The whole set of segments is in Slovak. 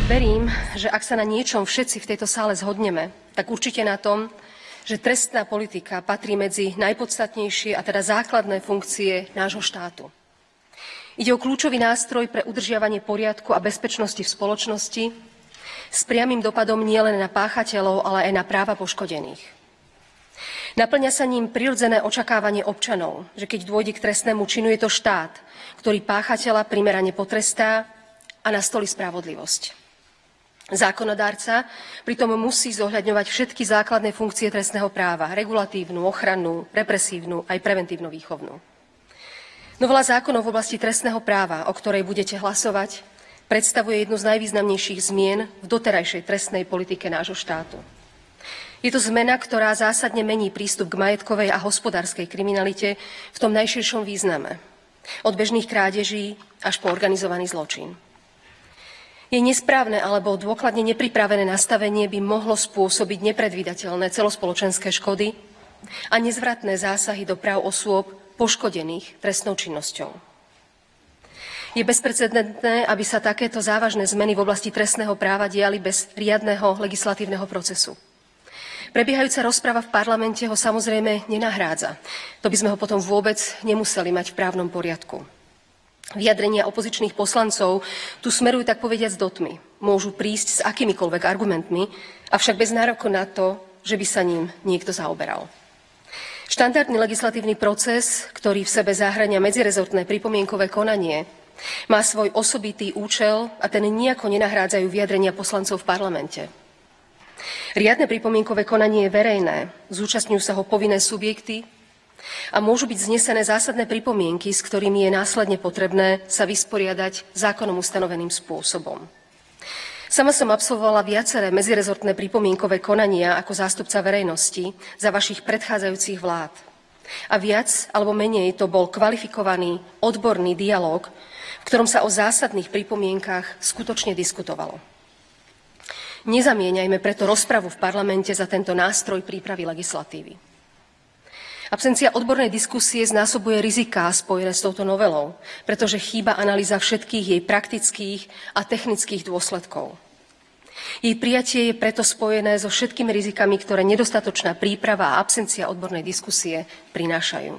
Verím, že ak sa na niečom všetci v tejto sále zhodneme, tak určite na tom, že trestná politika patrí medzi najpodstatnejšie a teda základné funkcie nášho štátu. Ide o kľúčový nástroj pre udržiavanie poriadku a bezpečnosti v spoločnosti s priamym dopadom nielen na páchateľov, ale aj na práva poškodených. Naplňa sa ním prirodzené očakávanie občanov, že keď dôjde k trestnému činu, je to štát, ktorý páchateľa primerane potrestá a nastolí spravodlivosť. Zákonodárca pritom musí zohľadňovať všetky základné funkcie trestného práva, regulatívnu, ochrannú, represívnu aj preventívno-výchovnú. Novela zákonov v oblasti trestného práva, o ktorej budete hlasovať, predstavuje jednu z najvýznamnejších zmien v doterajšej trestnej politike nášho štátu. Je to zmena, ktorá zásadne mení prístup k majetkovej a hospodárskej kriminalite v tom najširšom význame. Od bežných krádeží až po organizovaný zločin. Jej nesprávne alebo dôkladne nepripravené nastavenie by mohlo spôsobiť nepredvídateľné celospoločenské škody a nezvratné zásahy do práv osôb poškodených trestnou činnosťou. Je bezprecedentné, aby sa takéto závažné zmeny v oblasti trestného práva diali bez riadneho legislatívneho procesu. Prebiehajúca rozprava v parlamente ho samozrejme nenahrádza. To by sme ho potom vôbec nemuseli mať v právnom poriadku. Vyjadrenia opozičných poslancov tu smerujú tak povediac do tmy. Môžu prísť s akýmikoľvek argumentmi, avšak bez nároku na to, že by sa ním niekto zaoberal. Štandardný legislatívny proces, ktorý v sebe zahŕňa medzirezortné pripomienkové konanie, má svoj osobitý účel a ten nijako nenahrádzajú vyjadrenia poslancov v parlamente. Riadne pripomienkové konanie je verejné, zúčastňujú sa ho povinné subjekty a môžu byť znesené zásadné pripomienky, s ktorými je následne potrebné sa vysporiadať zákonom ustanoveným spôsobom. Sama som absolvovala viaceré medzirezortné pripomienkové konania ako zástupca verejnosti za vašich predchádzajúcich vlád. A viac alebo menej to bol kvalifikovaný, odborný dialog, v ktorom sa o zásadných pripomienkach skutočne diskutovalo. Nezamieňajme preto rozpravu v parlamente za tento nástroj prípravy legislatívy. Absencia odbornej diskusie znásobuje riziká spojené s touto novelou, pretože chýba analýza všetkých jej praktických a technických dôsledkov. Jej prijatie je preto spojené so všetkými rizikami, ktoré nedostatočná príprava a absencia odbornej diskusie prinášajú.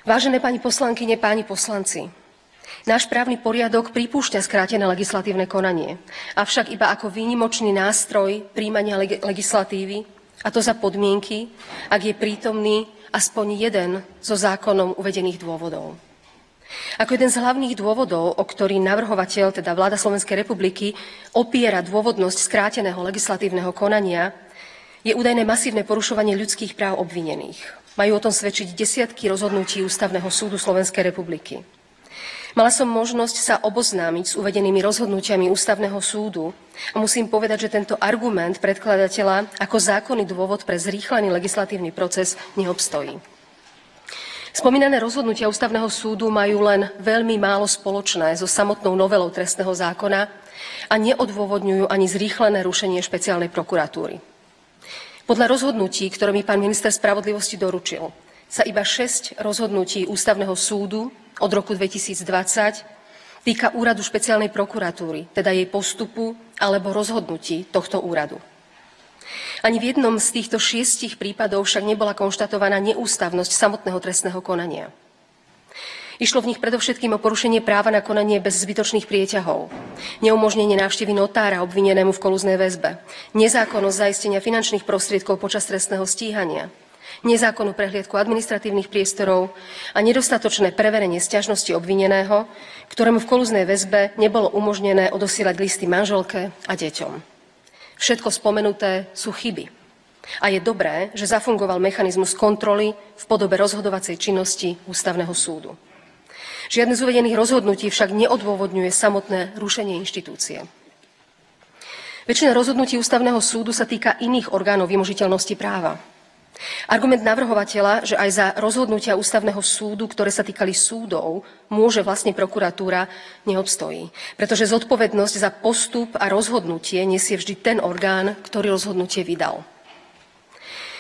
Vážené pani poslankyne, páni poslanci, náš právny poriadok pripúšťa skrátené legislatívne konanie, avšak iba ako výnimočný nástroj príjmania legislatívy, a to za podmienky, ak je prítomný aspoň jeden zo zákonom uvedených dôvodov. Ako jeden z hlavných dôvodov, o ktorý navrhovateľ, teda vláda Slovenskej republiky, opiera dôvodnosť skráteného legislatívneho konania, je údajné masívne porušovanie ľudských práv obvinených. Majú o tom svedčiť desiatky rozhodnutí Ústavného súdu Slovenskej republiky. Mala som možnosť sa oboznámiť s uvedenými rozhodnutiami Ústavného súdu a musím povedať, že tento argument predkladateľa ako zákonný dôvod pre zrýchlený legislatívny proces neobstojí. Spomínané rozhodnutia Ústavného súdu majú len veľmi málo spoločné so samotnou novelou trestného zákona a neodôvodňujú ani zrýchlené rušenie špeciálnej prokuratúry. Podľa rozhodnutí, ktoré mi pán minister spravodlivosti doručil, sa iba 6 rozhodnutí Ústavného súdu od roku 2020 týka úradu špeciálnej prokuratúry, teda jej postupu alebo rozhodnutí tohto úradu. Ani v jednom z týchto 6 prípadov však nebola konštatovaná neústavnosť samotného trestného konania. Išlo v nich predovšetkým o porušenie práva na konanie bez zbytočných prieťahov, neumožnenie návštevy notára obvinenému v kolúznej väzbe, nezákonnosť zaistenia finančných prostriedkov počas trestného stíhania, nezákonnú prehliadku administratívnych priestorov a nedostatočné preverenie sťažnosti obvineného, ktorému v kolúznej väzbe nebolo umožnené odosielať listy manželke a deťom. Všetko spomenuté sú chyby. A je dobré, že zafungoval mechanizmus kontroly v podobe rozhodovacej činnosti Ústavného súdu. Žiadne z uvedených rozhodnutí však neodôvodňuje samotné rušenie inštitúcie. Väčšina rozhodnutí Ústavného súdu sa týka iných orgánov vymožiteľnosti práva. Argument navrhovateľa, že aj za rozhodnutia Ústavného súdu, ktoré sa týkali súdov, môže vlastne prokuratúra, neobstojí. Pretože zodpovednosť za postup a rozhodnutie nesie vždy ten orgán, ktorý rozhodnutie vydal.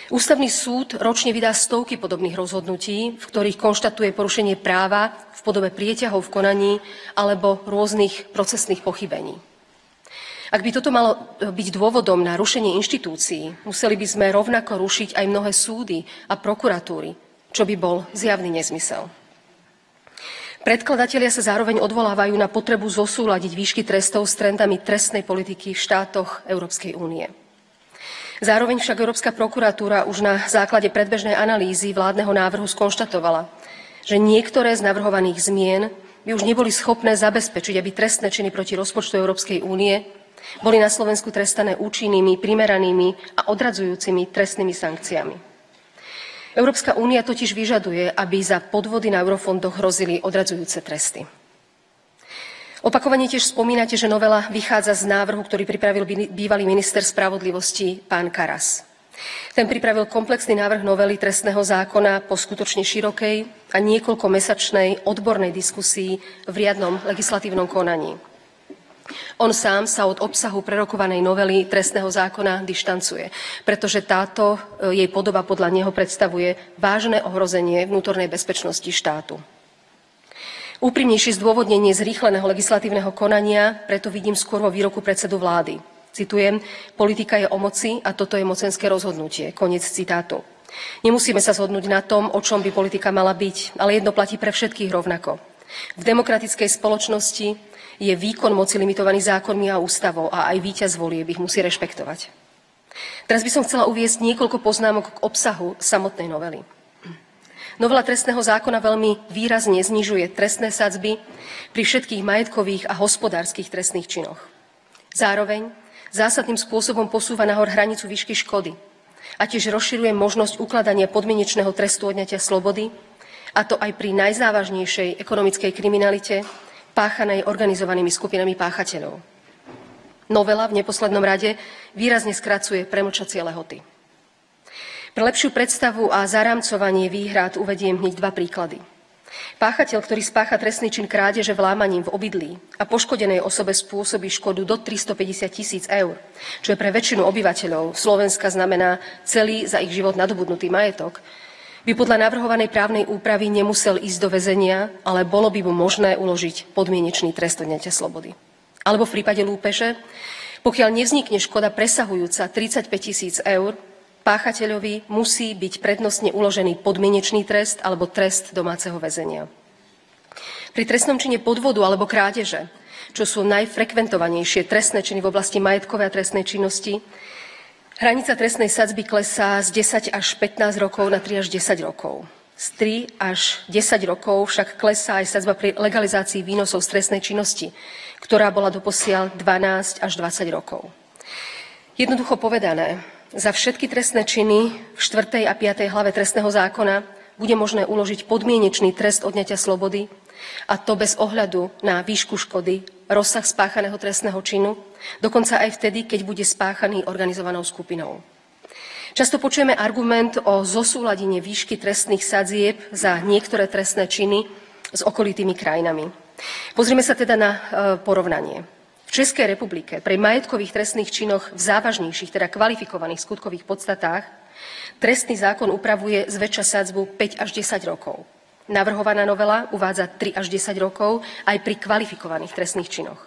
Ústavný súd ročne vydá stovky podobných rozhodnutí, v ktorých konštatuje porušenie práva v podobe prieťahov v konaní alebo rôznych procesných pochybení. Ak by toto malo byť dôvodom na rušenie inštitúcií, museli by sme rovnako rušiť aj mnohé súdy a prokuratúry, čo by bol zjavný nezmysel. Predkladatelia sa zároveň odvolávajú na potrebu zosúladiť výšky trestov s trendami trestnej politiky v štátoch Európskej únie. Zároveň však Európska prokuratúra už na základe predbežnej analýzy vládneho návrhu skonštatovala, že niektoré z navrhovaných zmien by už neboli schopné zabezpečiť, aby trestné činy proti rozpočtu Európskej únie boli na Slovensku trestané účinnými, primeranými a odradzujúcimi trestnými sankciami. Európska únia totiž vyžaduje, aby za podvody na eurofondoch hrozili odradzujúce tresty. Opakovane tiež spomínate, že novela vychádza z návrhu, ktorý pripravil bývalý minister spravodlivosti pán Karas. Ten pripravil komplexný návrh novely trestného zákona po skutočne širokej a niekoľkomesačnej odbornej diskusii v riadnom legislatívnom konaní. On sám sa od obsahu prerokovanej novely trestného zákona dištancuje, pretože táto jej podoba podľa neho predstavuje vážne ohrozenie vnútornej bezpečnosti štátu. Úprimnejšie zdôvodnenie zrýchleného legislatívneho konania preto vidím skôr vo výroku predsedu vlády. Citujem, politika je o moci a toto je mocenské rozhodnutie. Koniec citátu. Nemusíme sa zhodnúť na tom, o čom by politika mala byť, ale jedno platí pre všetkých rovnako. V demokratickej spoločnosti je výkon moci limitovaný zákonmi a ústavou a aj víťaz volieb ich musí rešpektovať. Teraz by som chcela uviesť niekoľko poznámok k obsahu samotnej novely. Novela trestného zákona veľmi výrazne znižuje trestné sadzby pri všetkých majetkových a hospodárskych trestných činoch. Zároveň zásadným spôsobom posúva nahor hranicu výšky škody a tiež rozširuje možnosť ukladania podmienečného trestu odňatia slobody, a to aj pri najzávažnejšej ekonomickej kriminalite, páchanej organizovanými skupinami páchateľov. Novela v neposlednom rade výrazne skracuje premlčacie lehoty. Pre lepšiu predstavu a zarámcovanie výhrad uvediem hneď dva príklady. Páchateľ, ktorý spácha trestný čin krádeže vlámaním v obydlí a poškodenej osobe spôsobí škodu do 350 000 eur, čo je pre väčšinu obyvateľov Slovenska znamená celý za ich život nadobudnutý majetok, by podľa navrhovanej právnej úpravy nemusel ísť do väzenia, ale bolo by mu možné uložiť podmienečný trest odňatia slobody. Alebo v prípade lúpeže, pokiaľ nevznikne škoda presahujúca 35 000 eur, páchateľovi musí byť prednostne uložený podmienečný trest alebo trest domáceho väzenia. Pri trestnom čine podvodu alebo krádeže, čo sú najfrekventovanejšie trestné činy v oblasti majetkovej a trestnej činnosti, hranica trestnej sadzby klesá z 10 až 15 rokov na 3 až 10 rokov. Z 3 až 10 rokov však klesá aj sadzba pri legalizácii výnosov z trestnej činnosti, ktorá bola doposiaľ 12 až 20 rokov. Jednoducho povedané, za všetky trestné činy v 4. a 5. hlave trestného zákona bude možné uložiť podmienečný trest odňatia slobody, a to bez ohľadu na výšku škody, rozsah spáchaného trestného činu, dokonca aj vtedy, keď bude spáchaný organizovanou skupinou. Často počujeme argument o zosúladenie výšky trestných sadzieb za niektoré trestné činy s okolitými krajinami. Pozrime sa teda na porovnanie. V Českej republike pri majetkových trestných činoch v závažnejších, teda kvalifikovaných skutkových podstatách, trestný zákon upravuje zväčša sadzbu 5 až 10 rokov. Navrhovaná novela uvádza 3 až 10 rokov aj pri kvalifikovaných trestných činoch.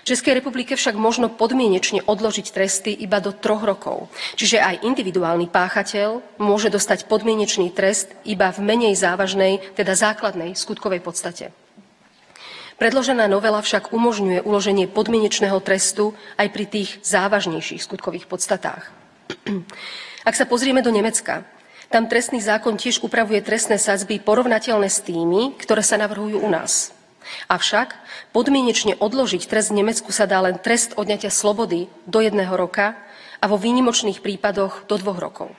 V Českej republike však možno podmienečne odložiť tresty iba do 3 rokov, čiže aj individuálny páchateľ môže dostať podmienečný trest iba v menej závažnej, teda základnej skutkovej podstate. Predložená novela však umožňuje uloženie podmienečného trestu aj pri tých závažnejších skutkových podstatách. Ak sa pozrieme do Nemecka, tam trestný zákon tiež upravuje trestné sadzby porovnateľné s tými, ktoré sa navrhujú u nás. Avšak podmienečne odložiť trest v Nemecku sa dá len trest odňatia slobody do 1 roka a vo výnimočných prípadoch do 2 rokov.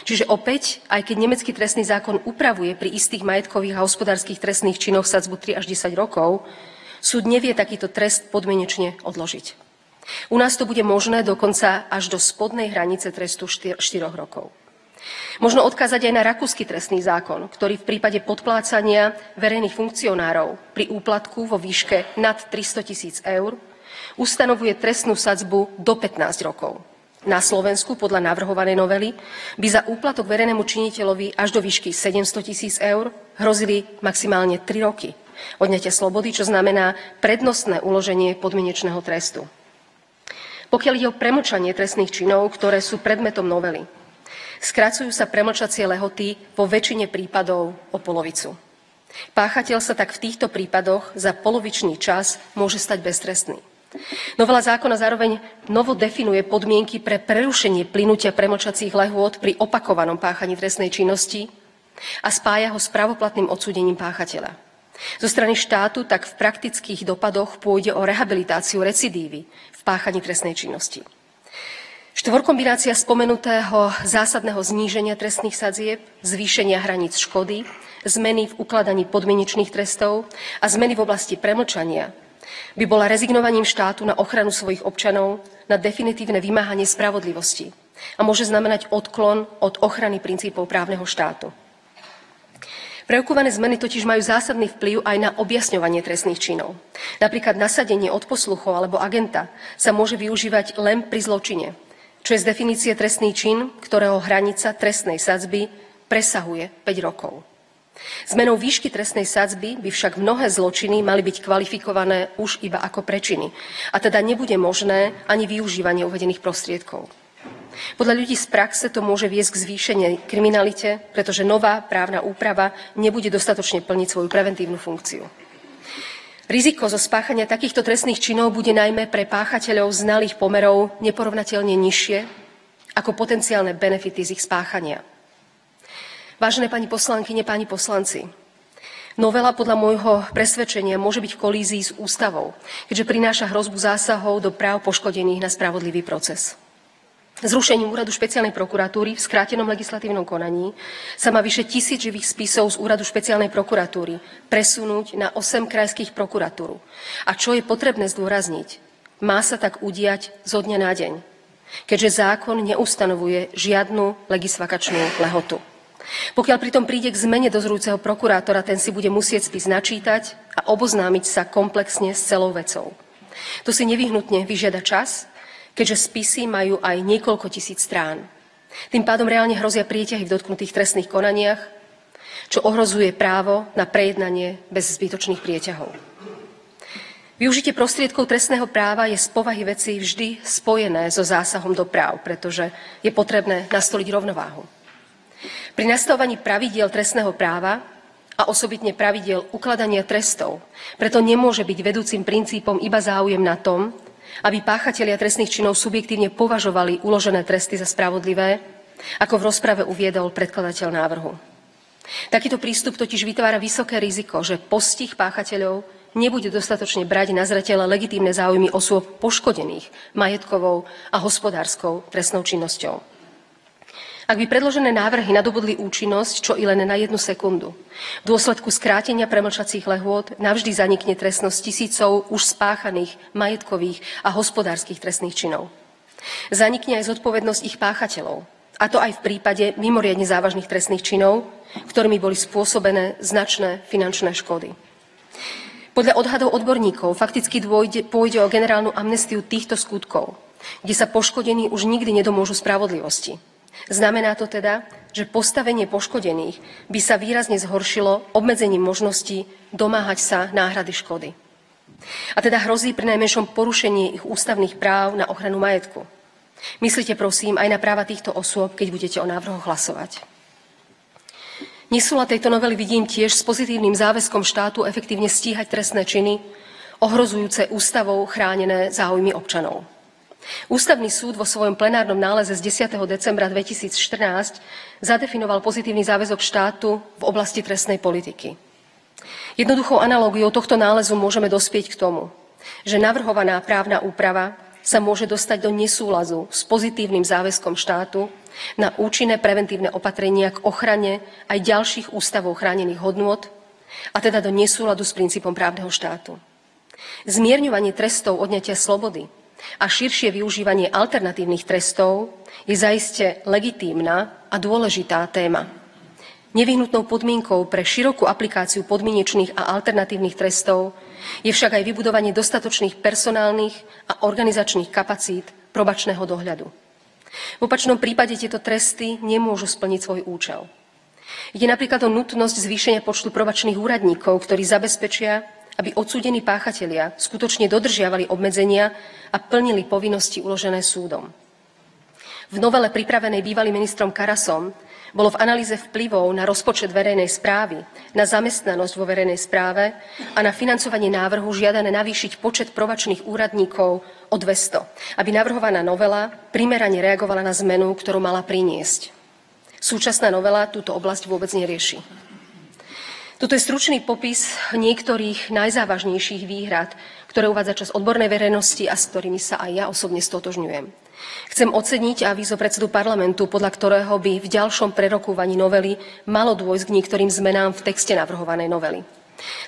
Čiže opäť, aj keď nemecký trestný zákon upravuje pri istých majetkových a hospodárskych trestných činoch sadzbu 3 až 10 rokov, súd nevie takýto trest podmienečne odložiť. U nás to bude možné dokonca až do spodnej hranice trestu 4 rokov. Možno odkázať aj na rakúsky trestný zákon, ktorý v prípade podplácania verejných funkcionárov pri úplatku vo výške nad 300 000 eur ustanovuje trestnú sadzbu do 15 rokov. Na Slovensku podľa navrhovanej novely by za úplatok verejnému činiteľovi až do výšky 700 000 eur hrozili maximálne 3 roky odňatia slobody, čo znamená prednostné uloženie podmienečného trestu. Pokiaľ ide o premlčanie trestných činov, ktoré sú predmetom novely, skracujú sa premlčacie lehoty vo väčšine prípadov o polovicu. Páchateľ sa tak v týchto prípadoch za polovičný čas môže stať beztrestný. Novela zákona zároveň novo definuje podmienky pre prerušenie plynutia premlčacích lehôt pri opakovanom páchaní trestnej činnosti a spája ho s právoplatným odsúdením páchateľa. Zo strany štátu tak v praktických dopadoch pôjde o rehabilitáciu recidívy v páchaní trestnej činnosti. Štvorkombinácia spomenutého zásadného zníženia trestných sadzieb, zvýšenia hraníc škody, zmeny v ukladaní podmienečných trestov a zmeny v oblasti premlčania by bola rezignovaním štátu na ochranu svojich občanov na definitívne vymáhanie spravodlivosti a môže znamenať odklon od ochrany princípov právneho štátu. Prerokované zmeny totiž majú zásadný vplyv aj na objasňovanie trestných činov. Napríklad nasadenie odposluchov alebo agenta sa môže využívať len pri zločine, čo je z definície trestný čin, ktorého hranica trestnej sadzby presahuje 5 rokov. Zmenou výšky trestnej sadzby by však mnohé zločiny mali byť kvalifikované už iba ako prečiny, a teda nebude možné ani využívanie uvedených prostriedkov. Podľa ľudí z praxe to môže viesť k zvýšenej kriminalite, pretože nová právna úprava nebude dostatočne plniť svoju preventívnu funkciu. Riziko zo spáchania takýchto trestných činov bude najmä pre páchateľov znalých pomerov neporovnateľne nižšie ako potenciálne benefity z ich spáchania. Vážené pani poslankyne, páni poslanci, novela podľa môjho presvedčenia môže byť v kolízii s ústavou, keďže prináša hrozbu zásahov do práv poškodených na spravodlivý proces. Zrušením úradu špeciálnej prokuratúry v skrátenom legislatívnom konaní sa má vyše 1000 živých spisov z úradu špeciálnej prokuratúry presunúť na 8 krajských prokuratúr. A čo je potrebné zdôrazniť, má sa tak udiať zo dňa na deň, keďže zákon neustanovuje žiadnu legisvakačnú lehotu. Pokiaľ pritom príde k zmene dozorujúceho prokurátora, ten si bude musieť spis načítať a oboznámiť sa komplexne s celou vecou. To si nevyhnutne vyžiada čas, keďže spisy majú aj niekoľko tisíc strán. Tým pádom reálne hrozia prieťahy v dotknutých trestných konaniach, čo ohrozuje právo na prejednanie bez zbytočných prieťahov. Využitie prostriedkov trestného práva je z povahy veci vždy spojené so zásahom do práv, pretože je potrebné nastoliť rovnováhu. Pri nastavovaní pravidiel trestného práva a osobitne pravidiel ukladania trestov preto nemôže byť vedúcim princípom iba záujem na tom, aby páchatelia trestných činov subjektívne považovali uložené tresty za spravodlivé, ako v rozprave uviedol predkladateľ návrhu. Takýto prístup totiž vytvára vysoké riziko, že postih páchateľov nebude dostatočne brať na zreteľ legitímne záujmy osôb poškodených majetkovou a hospodárskou trestnou činnosťou. Ak by predložené návrhy nadobudli účinnosť čo i len na 1 sekundu, v dôsledku skrátenia premlčacích lehôt navždy zanikne trestnosť tisícov už spáchaných majetkových a hospodárskych trestných činov. Zanikne aj zodpovednosť ich páchateľov, a to aj v prípade mimoriadne závažných trestných činov, ktorými boli spôsobené značné finančné škody. Podľa odhadov odborníkov fakticky pôjde o generálnu amnestiu týchto skutkov, kde sa poškodení už nikdy nedomôžu spravodlivosti. Znamená to teda, že postavenie poškodených by sa výrazne zhoršilo obmedzením možností domáhať sa náhrady škody. A teda hrozí prinajmenšom porušenie ich ústavných práv na ochranu majetku. Myslite prosím aj na práva týchto osôb, keď budete o návrhoch hlasovať. Nesúlad tejto novely vidím tiež s pozitívnym záväzkom štátu efektívne stíhať trestné činy, ohrozujúce ústavou chránené záujmy občanov. Ústavný súd vo svojom plenárnom náleze z 10. decembra 2014 zadefinoval pozitívny záväzok štátu v oblasti trestnej politiky. Jednoduchou analógiou tohto nálezu môžeme dospieť k tomu, že navrhovaná právna úprava sa môže dostať do nesúlazu s pozitívnym záväzkom štátu na účinné preventívne opatrenia k ochrane aj ďalších ústavou chránených hodnôt, a teda do nesúladu s princípom právneho štátu. Zmierňovanie trestov odňatia slobody a širšie využívanie alternatívnych trestov je zaiste legitímna a dôležitá téma. Nevyhnutnou podmienkou pre širokú aplikáciu podmienečných a alternatívnych trestov je však aj vybudovanie dostatočných personálnych a organizačných kapacít probačného dohľadu. V opačnom prípade tieto tresty nemôžu splniť svoj účel. Ide napríklad o nutnosť zvýšenia počtu probačných úradníkov, ktorí zabezpečia, aby odsúdení páchatelia skutočne dodržiavali obmedzenia a plnili povinnosti uložené súdom. V novele pripravenej bývalým ministrom Karasom bolo v analýze vplyvov na rozpočet verejnej správy, na zamestnanosť vo verejnej správe a na financovanie návrhu žiadané navýšiť počet probačných úradníkov o 200, aby navrhovaná novela primerane reagovala na zmenu, ktorú mala priniesť. Súčasná novela túto oblasť vôbec nerieši. Toto je stručný popis niektorých najzávažnejších výhrad, ktoré uvádza časť odbornej verejnosti a s ktorými sa aj ja osobne stotožňujem. Chcem oceniť avízo predsedu parlamentu, podľa ktorého by v ďalšom prerokúvaní novely malo dôjsť k niektorým zmenám v texte navrhovanej novely.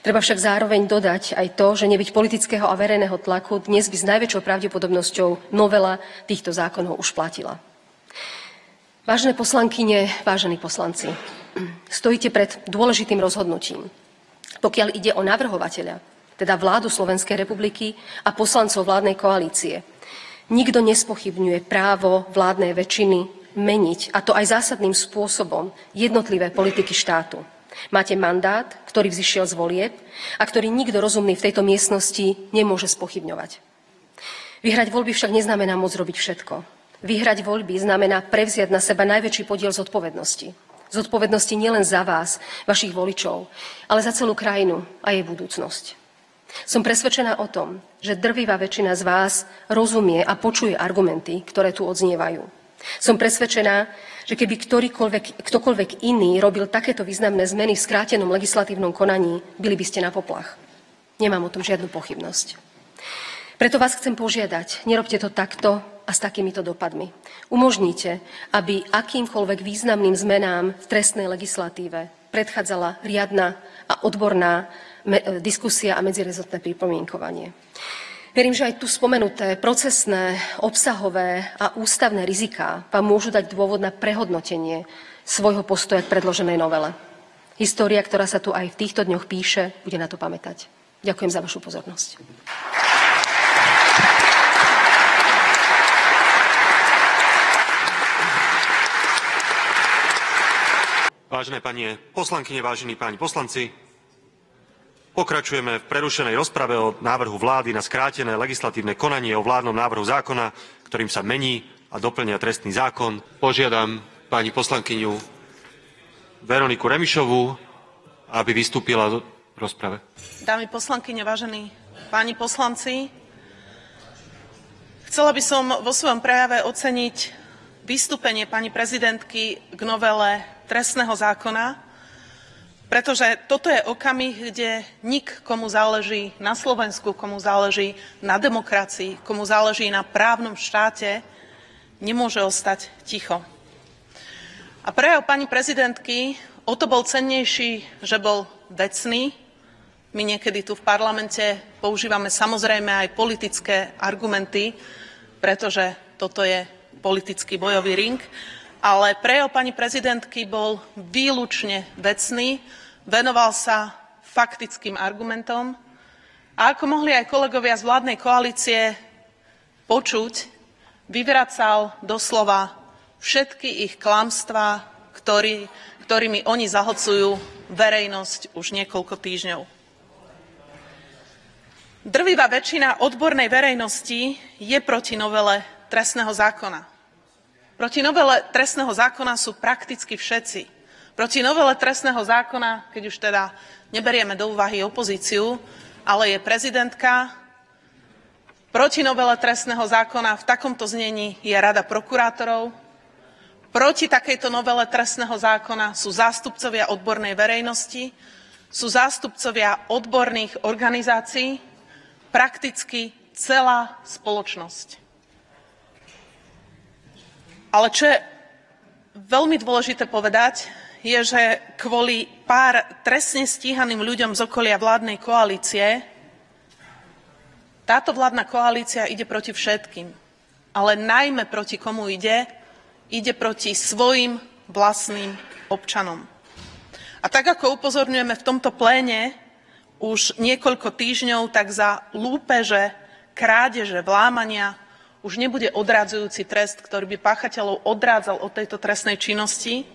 Treba však zároveň dodať aj to, že nebyť politického a verejného tlaku, dnes by s najväčšou pravdepodobnosťou novela týchto zákonov už platila. Vážené poslankyne, vážení poslanci, stojíte pred dôležitým rozhodnutím. Pokiaľ ide o navrhovateľa, teda vládu Slovenskej republiky a poslancov vládnej koalície, nikto nespochybňuje právo vládnej väčšiny meniť, a to aj zásadným spôsobom, jednotlivé politiky štátu. Máte mandát, ktorý vzišiel z volieb a ktorý nikto rozumný v tejto miestnosti nemôže spochybňovať. Vyhrať voľby však neznamená môcť robiť všetko. Vyhrať voľby znamená prevziať na seba najväčší podiel zodpovednosti. Zodpovednosti nielen za vás, vašich voličov, ale za celú krajinu a jej budúcnosť. Som presvedčená o tom, že drvivá väčšina z vás rozumie a počuje argumenty, ktoré tu odznievajú. Som presvedčená, že keby ktokoľvek iný robil takéto významné zmeny v skrátenom legislatívnom konaní, byli by ste na poplach. Nemám o tom žiadnu pochybnosť. Preto vás chcem požiadať, nerobte to takto a s takýmito dopadmi. Umožnite, aby akýmkoľvek významným zmenám v trestnej legislatíve predchádzala riadna a odborná diskusia a medzirezortné pripomienkovanie. Verím, že aj tu spomenuté procesné, obsahové a ústavné riziká vám môžu dať dôvod na prehodnotenie svojho postoja k predloženej novele. História, ktorá sa tu aj v týchto dňoch píše, bude na to pamätať. Ďakujem za vašu pozornosť. Vážené pani poslankyne, vážení páni poslanci, pokračujeme v prerušenej rozprave o návrhu vlády na skrátené legislatívne konanie o vládnom návrhu zákona, ktorým sa mení a doplňa trestný zákon. Požiadam pani poslankyňu Veroniku Remišovú, aby vystúpila v rozprave. Dámy poslankyne, vážení páni poslanci, chcela by som vo svojom prejave oceniť vystúpenie pani prezidentky k novele trestného zákona, pretože toto je okamih, kde komu záleží na Slovensku, komu záleží na demokracii, komu záleží na právnom štáte, nemôže ostať ticho. A prejav pani prezidentky o to bol cennejší, že bol vecný. My niekedy tu v parlamente používame samozrejme aj politické argumenty, pretože toto je politický bojový ring, ale prejav pani prezidentky bol výlučne vecný, venoval sa faktickým argumentom a ako mohli aj kolegovia z vládnej koalície počuť, vyvracal doslova všetky ich klamstvá, ktorými oni zahlcujú verejnosť už niekoľko týždňov. Drvivá väčšina odbornej verejnosti je proti novele trestného zákona. Proti novele trestného zákona sú prakticky všetci. Proti novele trestného zákona, keď už teda neberieme do úvahy opozíciu, ale je prezidentka. Proti novele trestného zákona v takomto znení je Rada prokurátorov. Proti takejto novele trestného zákona sú zástupcovia odbornej verejnosti, sú zástupcovia odborných organizácií, prakticky celá spoločnosť. Ale čo je veľmi dôležité povedať, je, že kvôli pár trestne stíhaným ľuďom z okolia vládnej koalície táto vládna koalícia ide proti všetkým. Ale najmä proti komu ide? Ide proti svojim vlastným občanom. A tak, ako upozorňujeme v tomto pléne už niekoľko týždňov, tak za lúpeže, krádeže, vlámania už nebude odradzujúci trest, ktorý by páchateľov odrádzal od tejto trestnej činnosti,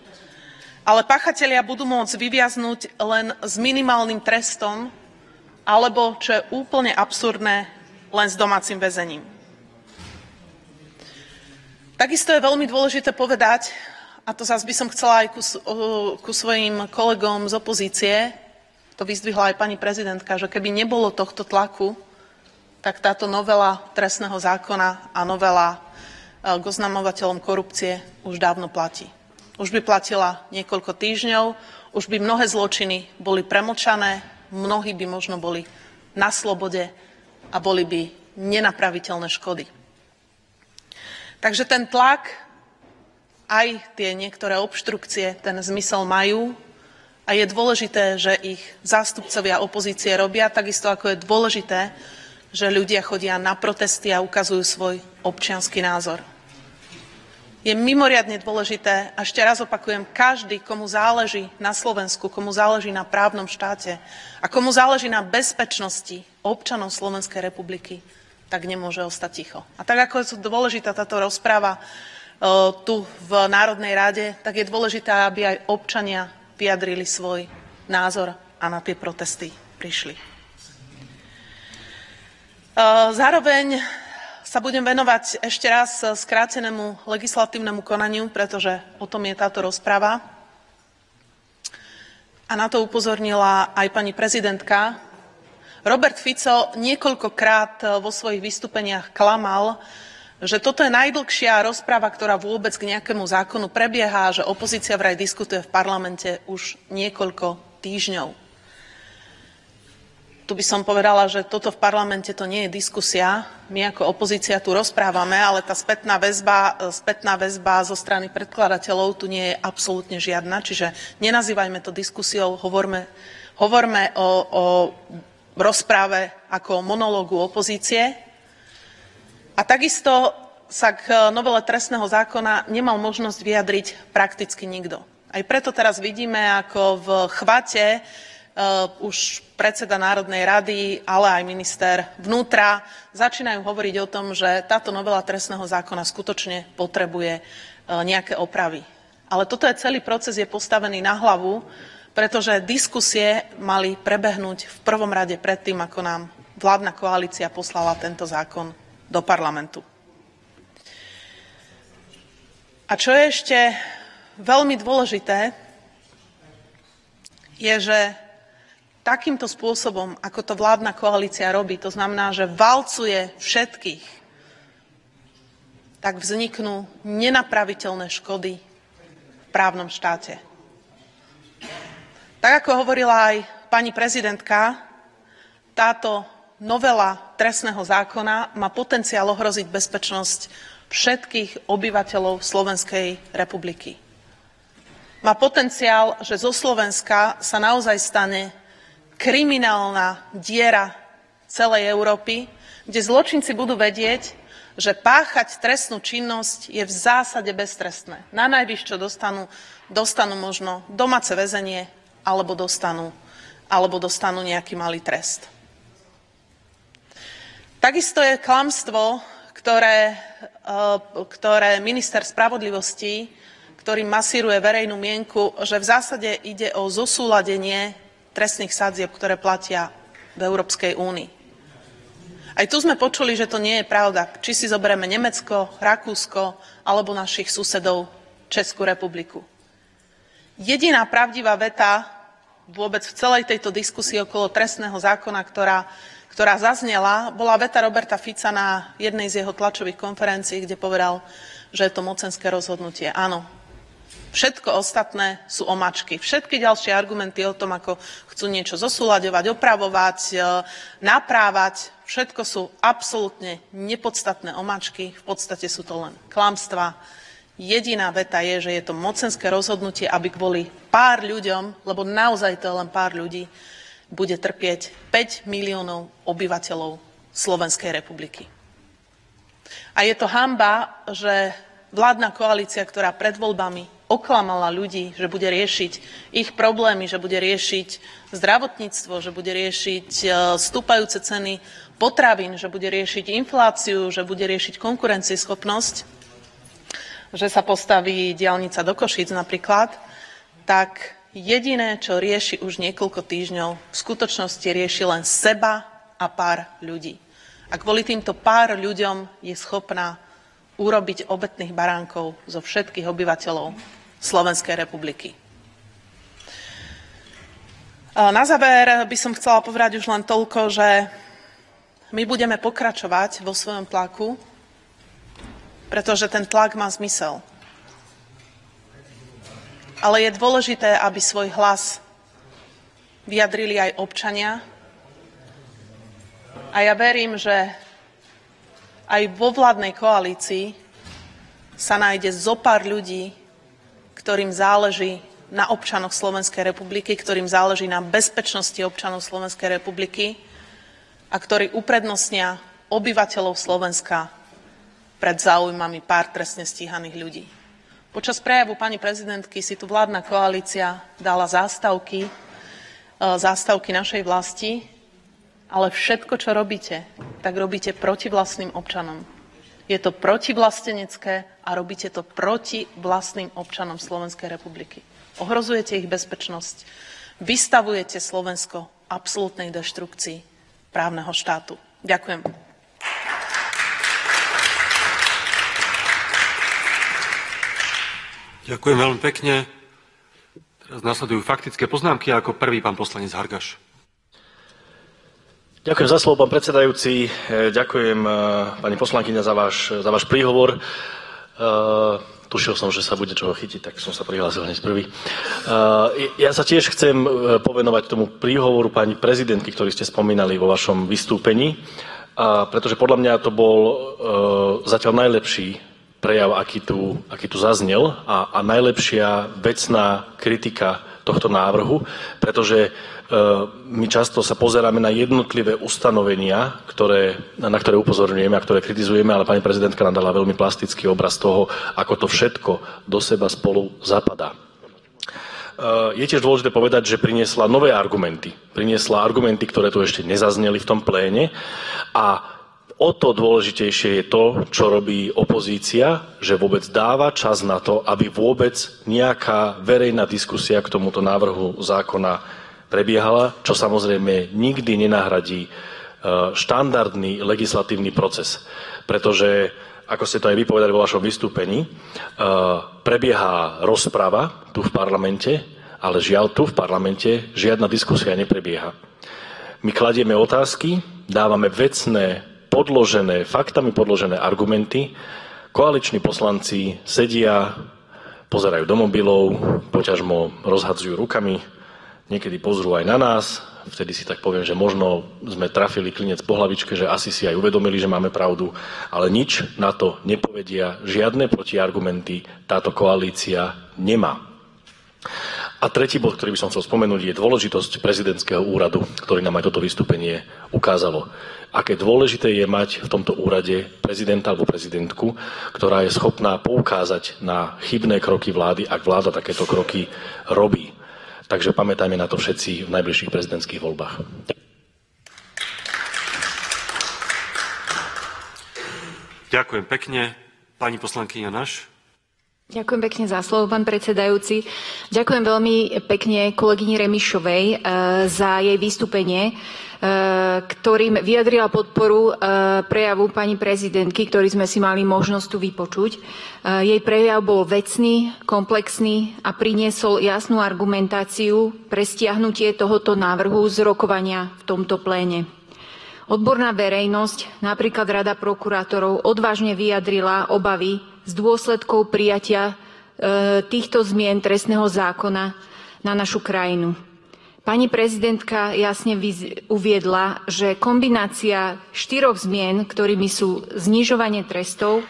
ale páchatelia budú môcť vyviaznuť len s minimálnym trestom, alebo, čo je úplne absurdné, len s domácim väzením. Takisto je veľmi dôležité povedať, a to zase by som chcela aj ku svojim kolegom z opozície, to vyzdvihla aj pani prezidentka, že keby nebolo tohto tlaku, tak táto novela trestného zákona a novela k oznamovateľom korupcie už dávno platí. Už by platila niekoľko týždňov, už by mnohé zločiny boli premlčané, mnohí by možno boli na slobode a boli by nenapraviteľné škody. Takže ten tlak, aj tie niektoré obštrukcie, ten zmysel majú a je dôležité, že ich zástupcovia opozície robia, takisto ako je dôležité, že ľudia chodia na protesty a ukazujú svoj občiansky názor. Je mimoriadne dôležité, a ešte raz opakujem, každý, komu záleží na Slovensku, komu záleží na právnom štáte a komu záleží na bezpečnosti občanov Slovenskej republiky, tak nemôže ostať ticho. A tak ako je dôležitá táto rozpráva tu v Národnej rade, tak je dôležité, aby aj občania vyjadrili svoj názor a na tie protesty prišli. Zároveň sa budem venovať ešte raz skrátenému legislatívnemu konaniu, pretože o tom je táto rozprava. A na to upozornila aj pani prezidentka. Robert Fico niekoľkokrát vo svojich vystúpeniach klamal, že toto je najdlhšia rozprava, ktorá vôbec k nejakému zákonu prebieha, že opozícia vraj diskutuje v parlamente už niekoľko týždňov. Tu by som povedala, že toto v parlamente to nie je diskusia. My ako opozícia tu rozprávame, ale tá spätná väzba zo strany predkladateľov tu nie je absolútne žiadna. Čiže nenazývajme to diskusiou, hovorme o rozpráve ako o monológu opozície. A takisto sa k novele trestného zákona nemal možnosť vyjadriť prakticky nikto. Aj preto teraz vidíme, ako v chvate už predseda Národnej rady, ale aj minister vnútra začínajú hovoriť o tom, že táto novela trestného zákona skutočne potrebuje nejaké opravy. Ale toto je celý proces, je postavený na hlavu, pretože diskusie mali prebehnúť v prvom rade predtým, ako nám vládna koalícia poslala tento zákon do parlamentu. A čo je ešte veľmi dôležité, je, že takýmto spôsobom, ako to vládna koalícia robí, to znamená, že valcuje všetkých, tak vzniknú nenapraviteľné škody v právnom štáte. Tak ako hovorila aj pani prezidentka, táto novela trestného zákona má potenciál ohroziť bezpečnosť všetkých obyvateľov Slovenskej republiky. Má potenciál, že zo Slovenska sa naozaj stane kriminálna diera celej Európy, kde zločinci budú vedieť, že páchať trestnú činnosť je v zásade beztrestné. Na najvyššie, čo dostanú možno domáce väzenie, alebo dostanú nejaký malý trest. Takisto je klamstvo, ktoré minister spravodlivosti, ktorý masíruje verejnú mienku, že v zásade ide o zosúladenie trestných sadzieb, ktoré platia v Európskej únii. Aj tu sme počuli, že to nie je pravda. Či si zoberieme Nemecko, Rakúsko alebo našich susedov Českú republiku. Jediná pravdivá veta vôbec v celej tejto diskusii okolo trestného zákona, ktorá zaznela, bola veta Roberta Fica na jednej z jeho tlačových konferencií, kde povedal, že je to mocenské rozhodnutie. Áno. Všetko ostatné sú omačky. Všetky ďalšie argumenty o tom, ako chcú niečo zosúľaďovať, opravovať, naprávať, všetko sú absolútne nepodstatné omačky. V podstate sú to len klamstvá. Jediná veta je, že je to mocenské rozhodnutie, aby kvôli pár ľuďom, lebo naozaj to je len pár ľudí, bude trpieť 5 miliónov obyvateľov Slovenskej republiky. A je to hanba, že vládna koalícia, ktorá pred voľbami oklamala ľudí, že bude riešiť ich problémy, že bude riešiť zdravotníctvo, že bude riešiť stúpajúce ceny potravín, že bude riešiť infláciu, že bude riešiť konkurencieschopnosť, že sa postaví diaľnica do Košíc napríklad, tak jediné, čo rieši už niekoľko týždňov, v skutočnosti rieši len seba a pár ľudí. A kvôli týmto pár ľuďom je schopná urobiť obetných baránkov zo všetkých obyvateľov Slovenskej republiky. Na záver by som chcela povedať už len toľko, že my budeme pokračovať vo svojom tlaku, pretože ten tlak má zmysel. Ale je dôležité, aby svoj hlas vyjadrili aj občania. A ja verím, že aj vo vládnej koalícii sa nájde zopár ľudí, ktorým záleží na občanoch Slovenskej republiky, ktorým záleží na bezpečnosti občanov Slovenskej republiky a ktorí uprednostnia obyvateľov Slovenska pred záujmami pár trestne stíhaných ľudí. Počas prejavu pani prezidentky si tu vládna koalícia dala zástavky našej vlasti, ale všetko, čo robíte, tak robíte proti vlastným občanom. Je to protivlastenecké a robíte to proti vlastným občanom Slovenskej republiky. Ohrozujete ich bezpečnosť, vystavujete Slovensko absolútnej deštrukcii právneho štátu. Ďakujem. Ďakujem veľmi pekne. Teraz nasledujú faktické poznámky a ako prvý pán poslanec Hargaš. Ďakujem za slovo, pán predsedajúci. Ďakujem, pani poslankyňa, za váš príhovor. Tušil som, že sa bude čoho chytiť, tak som sa prihlásil hneď prvý. Ja sa tiež chcem povenovať tomu príhovoru pani prezidentky, ktorý ste spomínali vo vašom vystúpení, pretože podľa mňa to bol zatiaľ najlepší prejav, aký tu zaznel a najlepšia vecná kritika tohto návrhu, pretože my často sa pozeráme na jednotlivé ustanovenia, na ktoré upozorňujeme a ktoré kritizujeme, ale pani prezidentka nám dala veľmi plastický obraz toho, ako to všetko do seba spolu zapadá. Je tiež dôležité povedať, že priniesla nové argumenty. Priniesla argumenty, ktoré tu ešte nezazneli v tom pléne a o to dôležitejšie je to, čo robí opozícia, že vôbec dáva čas na to, aby vôbec nejaká verejná diskusia k tomuto návrhu zákona prebiehala, čo samozrejme nikdy nenahradí štandardný legislatívny proces. Pretože, ako ste to aj vypovedali vo vašom vystúpení, prebieha rozprava tu v parlamente, ale žiaľ tu v parlamente žiadna diskusia neprebieha. My kladieme otázky, dávame vecné, faktami podložené argumenty, koaliční poslanci sedia, pozerajú do mobilov, poťažmo rozhadzujú rukami, niekedy pozrú aj na nás, vtedy si tak poviem, že možno sme trafili klinec po hlavičke, že asi si aj uvedomili, že máme pravdu, ale nič na to nepovedia, žiadne protiargumenty táto koalícia nemá. A tretí bod, ktorý by som chcel spomenúť, je dôležitosť prezidentského úradu, ktorý nám aj toto vystúpenie ukázalo. Aké dôležité je mať v tomto úrade prezidenta alebo prezidentku, ktorá je schopná poukázať na chybné kroky vlády, ak vláda takéto kroky robí. Takže pamätajme na to všetci v najbližších prezidentských voľbách. Ďakujem pekne. Pani poslankyňa Naš. Ďakujem pekne za slovo, pán predsedajúci. Ďakujem veľmi pekne kolegyni Remišovej za jej vystúpenie, ktorým vyjadrila podporu prejavu pani prezidentky, ktorý sme si mali možnosť tu vypočuť. Jej prejav bol vecný, komplexný a priniesol jasnú argumentáciu pre stiahnutie tohoto návrhu z rokovania v tomto pléne. Odborná verejnosť, napríklad Rada prokurátorov, odvážne vyjadrila obavy z dôsledkov prijatia týchto zmien trestného zákona na našu krajinu. Pani prezidentka jasne uviedla, že kombinácia 4 zmien, ktorými sú znižovanie trestov,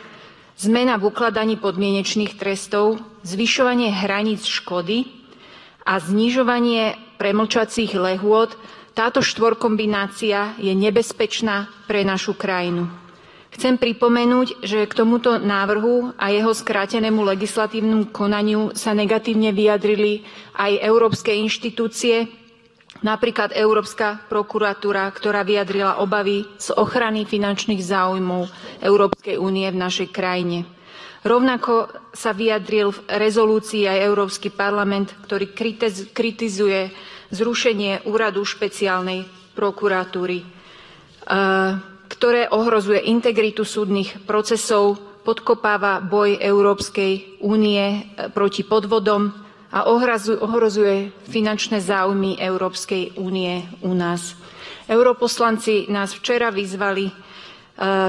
zmena v ukladaní podmienečných trestov, zvyšovanie hraníc škody a znižovanie premlčacích lehôd, táto štvorkombinácia je nebezpečná pre našu krajinu. Chcem pripomenúť, že k tomuto návrhu a jeho skrátenému legislatívnemu konaniu sa negatívne vyjadrili aj európske inštitúcie, napríklad Európska prokuratúra, ktorá vyjadrila obavy z ochrany finančných záujmov Európskej únie v našej krajine. Rovnako sa vyjadril v rezolúcii aj Európsky parlament, ktorý kritizuje zrušenie úradu špeciálnej prokuratúry, ktoré ohrozuje integritu súdnych procesov, podkopáva boj Európskej únie proti podvodom a ohrozuje finančné záujmy Európskej únie u nás. Europoslanci nás včera vyzvali,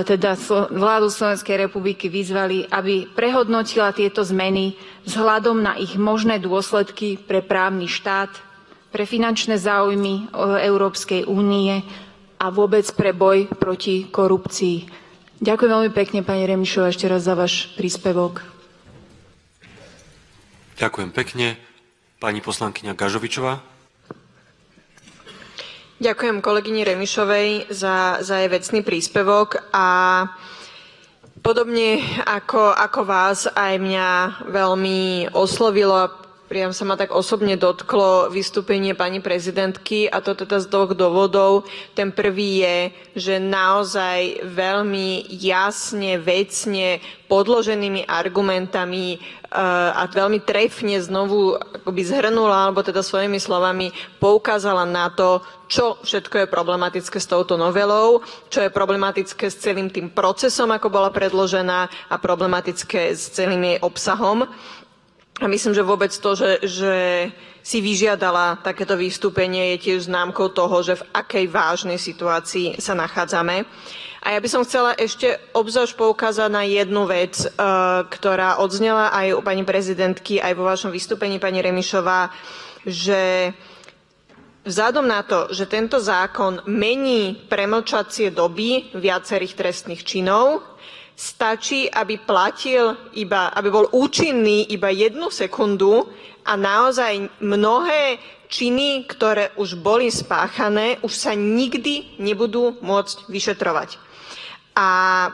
teda vládu Slovenskej republiky vyzvali, aby prehodnotila tieto zmeny vzhľadom na ich možné dôsledky pre právny štát, pre finančné záujmy Európskej únie a vôbec pre boj proti korupcii. Ďakujem veľmi pekne, pani Remišová, ešte raz za váš príspevok. Ďakujem pekne. Pani poslankyňa Gažovičová. Ďakujem kolegyni Remišovej za jej vecný príspevok a podobne ako vás aj mňa veľmi oslovilo a priam sa ma tak osobne dotklo vystúpenie pani prezidentky a to teda z dvoch dôvodov. Ten prvý je, že naozaj veľmi jasne, vecne podloženými argumentami a veľmi trefne znovu akoby zhrnula, alebo teda svojimi slovami poukázala na to, čo všetko je problematické s touto novelou, čo je problematické s celým tým procesom, ako bola predložená a problematické s celým jej obsahom. A myslím, že vôbec to, že si vyžiadala takéto vystúpenie, je tiež známkou toho, že v akej vážnej situácii sa nachádzame. A ja by som chcela ešte obzvlášť poukázať na jednu vec, ktorá odznela aj u pani prezidentky, aj vo vašom vystúpení, pani Remišová, že vzhľadom na to, že tento zákon mení premlčacie doby viacerých trestných činov, stačí, aby aby bol účinný iba 1 sekundu a naozaj mnohé činy, ktoré už boli spáchané, už sa nikdy nebudú môcť vyšetrovať. A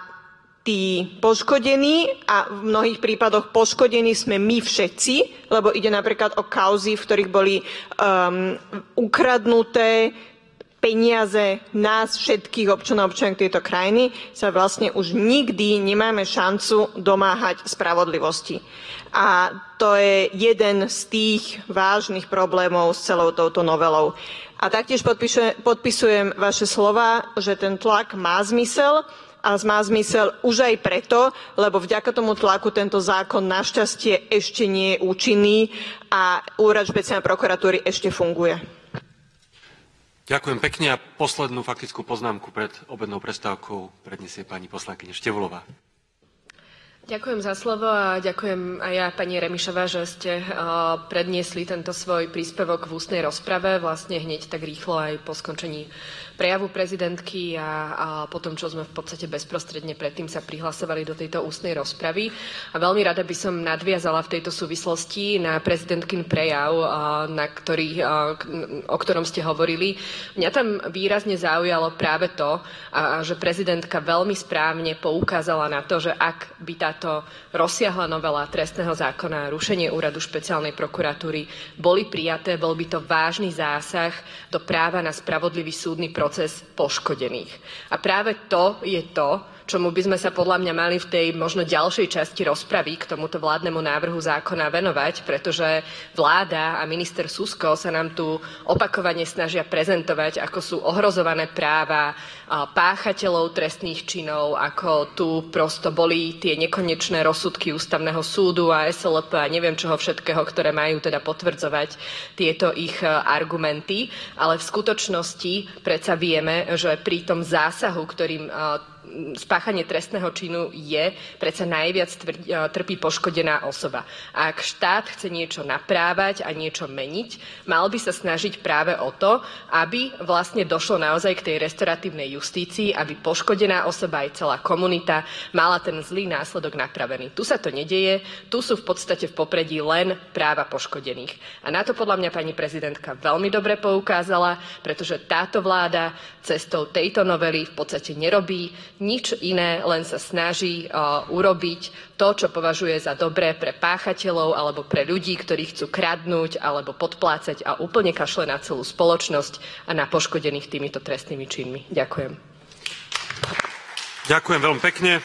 tí poškodení, a v mnohých prípadoch poškodení sme my všetci, lebo ide napríklad o kauzy, v ktorých boli ukradnuté peniaze nás všetkých občanov tejto krajiny, sa vlastne už nikdy nemáme šancu domáhať spravodlivosti. A to je jeden z tých vážnych problémov s celou touto novelou. A taktiež podpisujem vaše slova, že ten tlak má zmysel, a má zmysel už aj preto, lebo vďaka tomu tlaku tento zákon našťastie ešte nie je účinný a úrad špeciálnej prokuratúry ešte funguje. Ďakujem pekne a poslednú faktickú poznámku pred obednou prestávkou predniesie pani poslankyňa Števúlová. Ďakujem za slovo a ďakujem aj ja, pani Remišová, že ste predniesli tento svoj príspevok v ústnej rozprave, vlastne hneď tak rýchlo aj po skončení prejavu prezidentky a po tom, čo sme v podstate bezprostredne predtým sa prihlasovali do tejto ústnej rozpravy. A veľmi rada by som nadviazala v tejto súvislosti na prezidentkin prejav, o ktorom ste hovorili. Mňa tam výrazne zaujalo práve to, že prezidentka veľmi správne poukázala na to, že ak by táto rozsiahla novela trestného zákona, rušenie úradu špeciálnej prokuratúry boli prijaté, bol by to vážny zásah do práva na spravodlivý súdny proces poškodených. A práve to je to, čomu by sme sa podľa mňa mali v tej možno ďalšej časti rozpravy k tomuto vládnemu návrhu zákona venovať, pretože vláda a minister Susko sa nám tu opakovane snažia prezentovať, ako sú ohrozované práva páchateľov trestných činov, ako tu prosto boli tie nekonečné rozsudky Ústavného súdu a SLP a neviem čoho všetkého, ktoré majú teda potvrdzovať tieto ich argumenty. Ale v skutočnosti predsa vieme, že pri tom zásahu, ktorým spáchanie trestného činu je, predsa najviac trpí poškodená osoba. A ak štát chce niečo naprávať a niečo meniť, mal by sa snažiť práve o to, aby vlastne došlo naozaj k tej restoratívnej justícii, aby poškodená osoba aj celá komunita mala ten zlý následok napravený. Tu sa to nedeje, tu sú v podstate v popredí len práva poškodených. A na to podľa mňa pani prezidentka veľmi dobre poukázala, pretože táto vláda cestou tejto novely v podstate nerobí nič iné, len sa snaží urobiť to, čo považuje za dobré pre páchateľov alebo pre ľudí, ktorí chcú kradnúť alebo podplácať a úplne kašle na celú spoločnosť a na poškodených týmito trestnými činmi. Ďakujem. Ďakujem veľmi pekne.